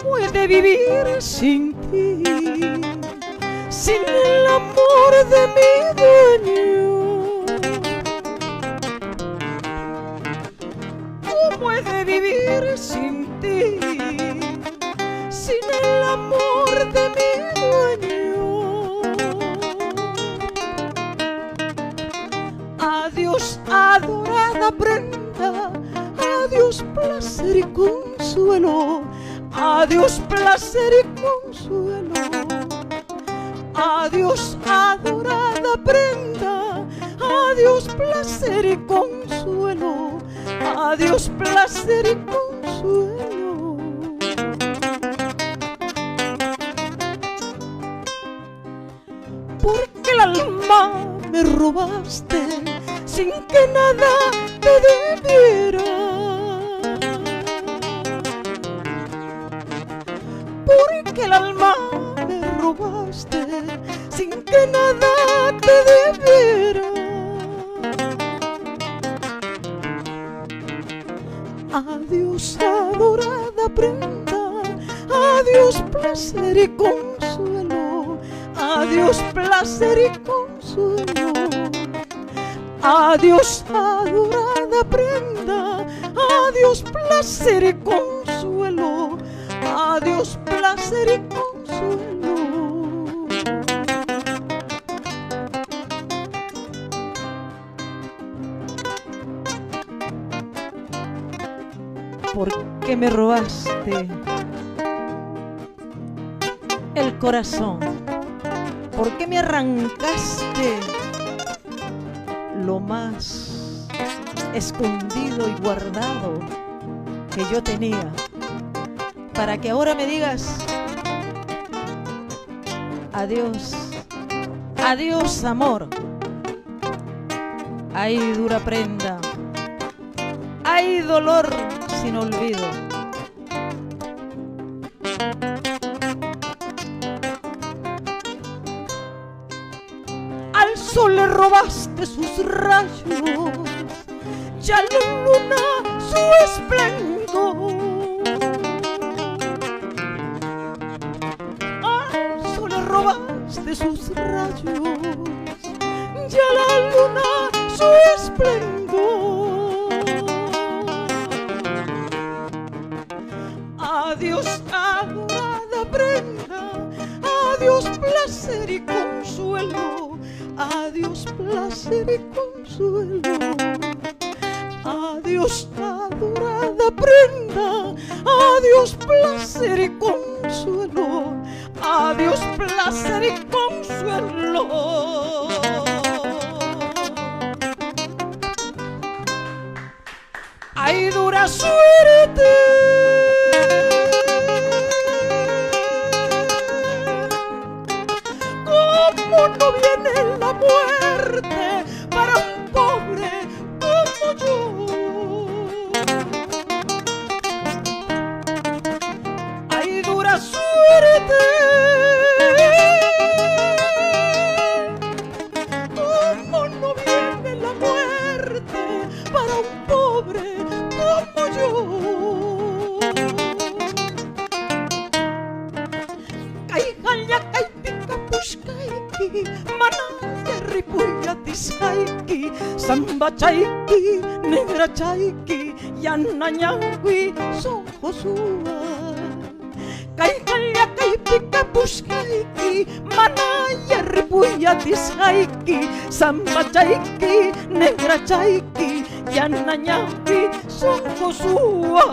puede vivir sin ti, sin el amor de mi dueño? ¿Cómo puede vivir sin ti, sin el amor de mi dueño? Adiós, adorada prenda, adiós, placer y consuelo. Adiós, placer y consuelo. Adiós, adorada prenda. Adiós, placer y consuelo. Adiós, placer y consuelo. Porque el alma me robaste sin que nada te debiera. Porque el alma me robaste sin que nada te debiera. Adiós, adorada prenda. Adiós, placer y consuelo. Adiós, placer y consuelo. Adiós, adorada prenda. Adiós, placer y consuelo. Adiós, placer y consuelo. ¿Por qué me robaste el corazón? ¿Por qué me arrancaste lo más escondido y guardado que yo tenía? Para que ahora me digas adiós, adiós amor. Ay, dura prenda, ay, dolor sin olvido. Al sol le robaste sus rayos, ya la luna su esplendor. Robaste sus rayos, ya la luna su esplendor. Adiós, adorada prenda. Adiós, placer y consuelo. Adiós, placer y consuelo. Adiós, adorada prenda. Adiós, placer y consuelo. Adiós, placer y consuelo. Ay, dura suerte. ¿Cómo no viene la muerte para un pobre como yo? Ay, dura suerte. Para un pobre como yo. Kaihalla kaipika pushkaiki, manaya ripuya tiskaiki, samba chaiki, negra chaiki, yana ñahui sojosua. Kaihalla kaipika pushkaiki, manaya ripuya tiskaiki, samba chaiki, negra chaiki, yana ñahui sojosua.